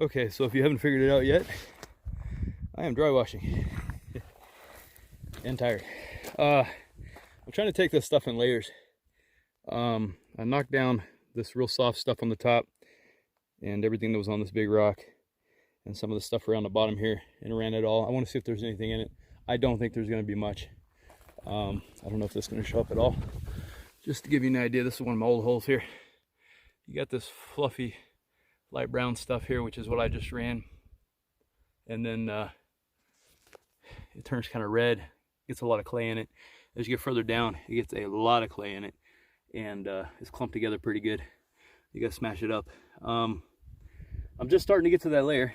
Okay, so if you haven't figured it out yet, I am dry washing and tired. I'm trying to take this stuff in layers. I knocked down this real soft stuff on the top and everything that was on this big rock and some of the stuff around the bottom here, and ran it all. I want to see if there's anything in it. I don't think there's going to be much. I don't know if this is going to show up at all. Just to give you an idea, this is one of my old holes here. You got this fluffy light brown stuff here, which is what I just ran, and then it turns kind of red, gets a lot of clay in it. As you get further down, it gets a lot of clay in it, and it's clumped together pretty good. You gotta smash it up. I'm just starting to get to that layer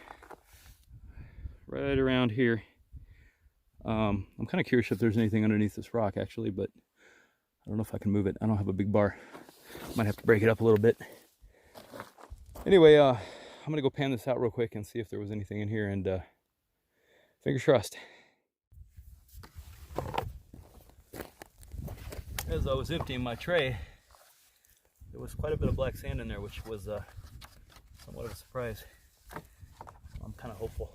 right around here. I'm kind of curious if there's anything underneath this rock actually, but I don't know if I can move it. I don't have a big bar. Might have to break it up a little bit. Anyway, I'm gonna go pan this out real quick and see if there was anything in here, and fingers crossed. As I was emptying my tray, there was quite a bit of black sand in there, which was somewhat of a surprise. I'm kind of hopeful.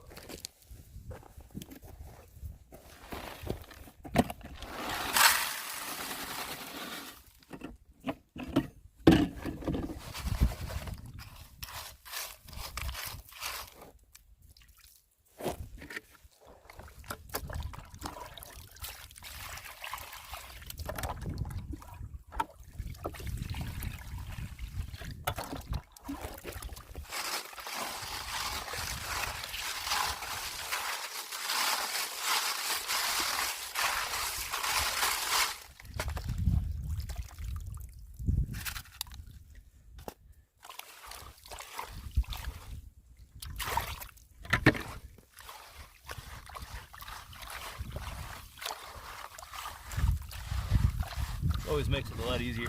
Always makes it a lot easier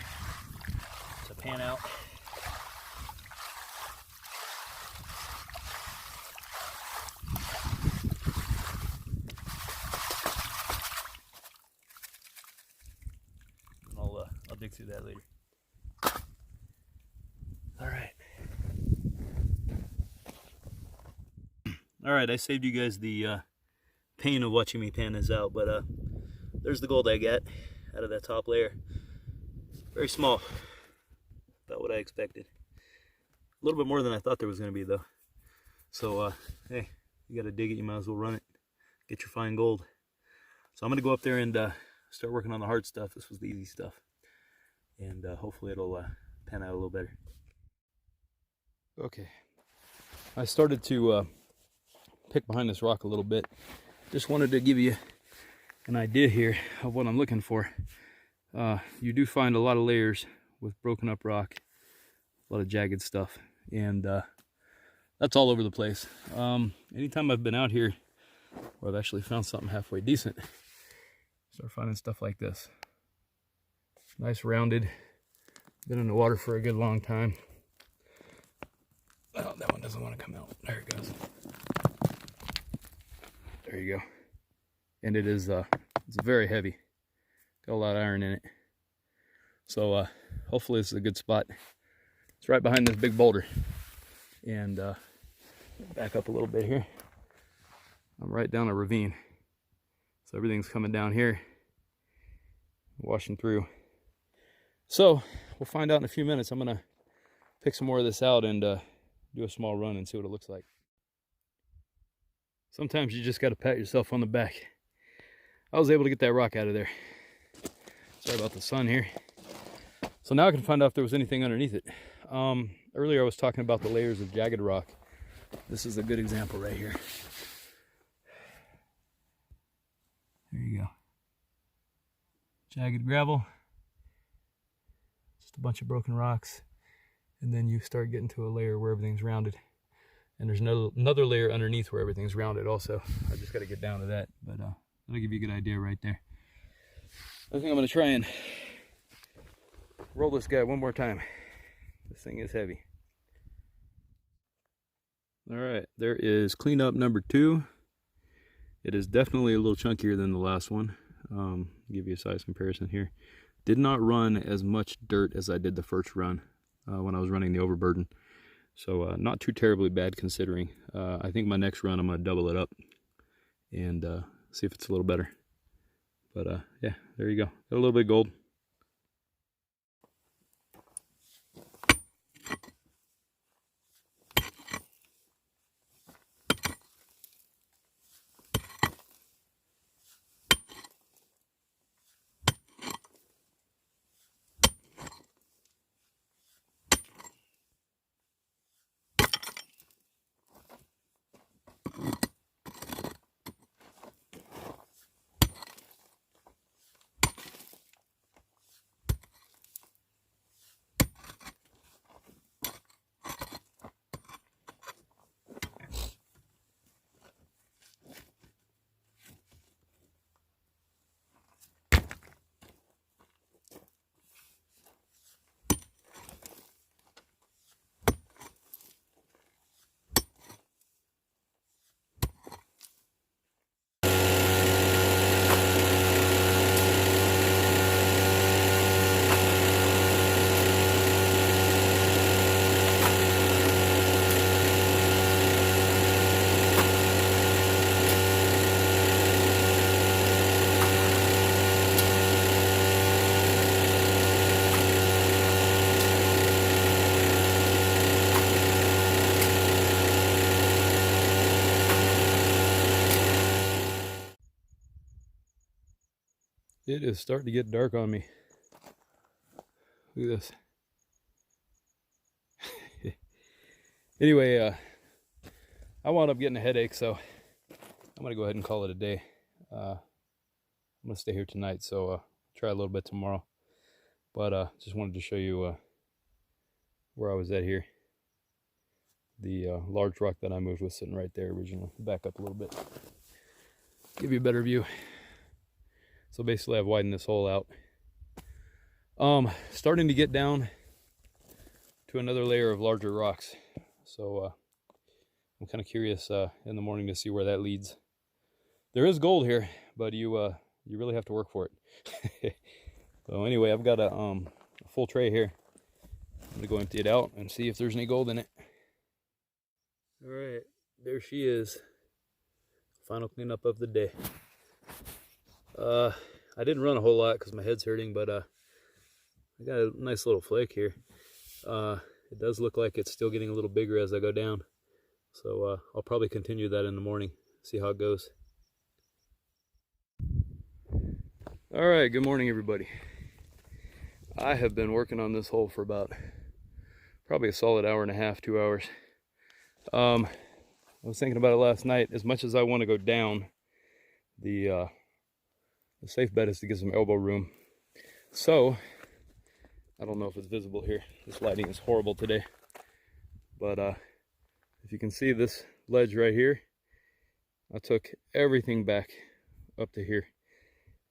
to pan out. And I'll dig through that later. All right, I saved you guys the pain of watching me pan this out, but there's the gold I got out of that top layer. Very small, about what I expected. A little bit more than I thought there was going to be though. So hey, you got to dig it, you might as well run it. Get your fine gold. So I'm going to go up there and start working on the hard stuff. This was the easy stuff, and hopefully it'll pan out a little better. Okay, I started to pick behind this rock a little bit. Just wanted to give you an idea here of what I'm looking for. You do find a lot of layers with broken up rock, a lot of jagged stuff, and that's all over the place. Anytime I've been out here where I've actually found something halfway decent, start finding stuff like this. Nice rounded, been in the water for a good long time. Oh, that one doesn't want to come out. There it goes. There you go. And it is it's very heavy. Got a lot of iron in it. So hopefully this is a good spot. It's right behind this big boulder. And back up a little bit here. I'm right down a ravine. So everything's coming down here, washing through. So we'll find out in a few minutes. I'm gonna pick some more of this out and do a small run and see what it looks like. Sometimes you just gotta pat yourself on the back. I was able to get that rock out of there. Sorry about the sun here. So now I can find out if there was anything underneath it. Earlier I was talking about the layers of jagged rock. This is a good example right here. There you go. Jagged gravel. Just a bunch of broken rocks. And then you start getting to a layer where everything's rounded. And there's another layer underneath where everything's rounded also. I just got to get down to that. But that'll give you a good idea right there. I think I'm going to try and roll this guy one more time. This thing is heavy. All right, there is cleanup number 2. It is definitely a little chunkier than the last one. Give you a size comparison here. Did not run as much dirt as I did the first run when I was running the overburden. So not too terribly bad considering. I think my next run I'm going to double it up and see if it's a little better. But yeah, there you go. Got a little bit of gold. It is starting to get dark on me. Look at this. Anyway, I wound up getting a headache, so I'm going to go ahead and call it a day. I'm going to stay here tonight, so try a little bit tomorrow. But just wanted to show you where I was at here. The large rock that I moved was sitting right there originally. Back up a little bit. Give you a better view. So basically I've widened this hole out. Starting to get down to another layer of larger rocks. So I'm kind of curious in the morning to see where that leads. There is gold here, but you really have to work for it. So anyway, I've got a full tray here. I'm gonna go empty it out and see if there's any gold in it. All right, there she is. Final cleanup of the day. I didn't run a whole lot because my head's hurting, but I got a nice little flake here. It does look like it's still getting a little bigger as I go down. So I'll probably continue that in the morning, see how it goes. All right, good morning everybody. I have been working on this hole for about probably a solid hour and a half, 2 hours. I was thinking about it last night. As much as I want to go down, the safe bet is to get some elbow room. So I don't know if it's visible here. This lighting is horrible today. But if you can see this ledge right here, I took everything back up to here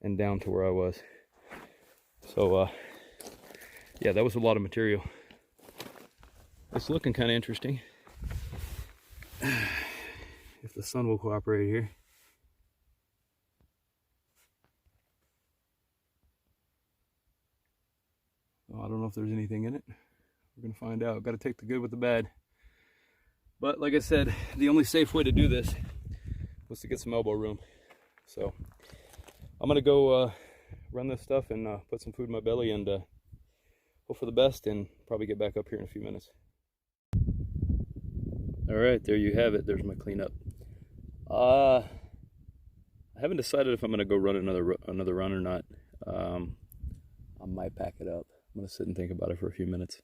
and down to where I was. So yeah, that was a lot of material. It's looking kind of interesting. If the sun will cooperate here. I don't know if there's anything in it. We're gonna find out. Got to take the good with the bad. But like I said, the only safe way to do this was to get some elbow room. So I'm gonna go run this stuff and put some food in my belly and hope for the best, and probably get back up here in a few minutes. All right, there you have it. There's my cleanup. I haven't decided if I'm gonna go run another run or not. I might pack it up. I'm gonna sit and think about it for a few minutes.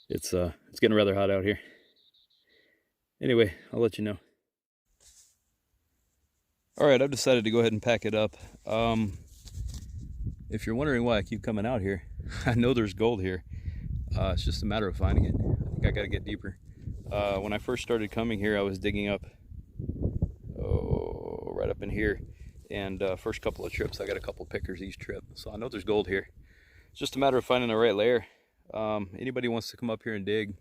It's getting rather hot out here. Anyway, I'll let you know. All right, I've decided to go ahead and pack it up. If you're wondering why I keep coming out here, I know there's gold here. It's just a matter of finding it. I think I gotta get deeper. When I first started coming here, I was digging up, right up in here. And first couple of trips, I got a couple pickers each trip. So I know there's gold here. It's just a matter of finding the right layer. Anybody wants to come up here and dig,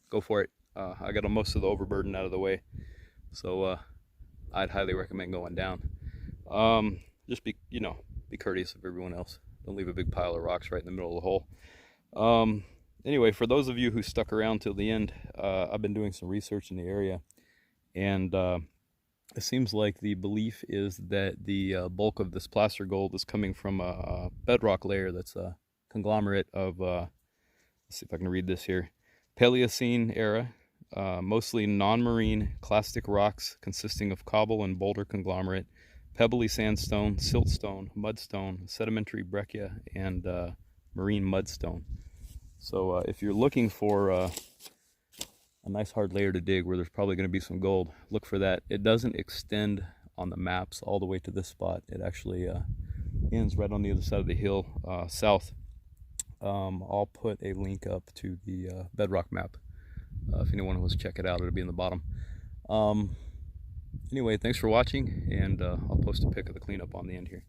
go for it. I got most of the overburden out of the way. So I'd highly recommend going down. Just be courteous of everyone else. Don't leave a big pile of rocks right in the middle of the hole. Anyway, for those of you who stuck around till the end, I've been doing some research in the area, and it seems like the belief is that the bulk of this placer gold is coming from a bedrock layer that's a conglomerate of, let's see if I can read this here, Paleocene era, mostly non-marine clastic rocks consisting of cobble and boulder conglomerate, pebbly sandstone, siltstone, mudstone, sedimentary breccia, and marine mudstone. So if you're looking for a nice hard layer to dig where there's probably going to be some gold, look for that. It doesn't extend on the maps all the way to this spot. It actually ends right on the other side of the hill, south. I'll put a link up to the bedrock map. If anyone wants to check it out, it'll be in the bottom. Anyway, thanks for watching, and I'll post a pic of the cleanup on the end here.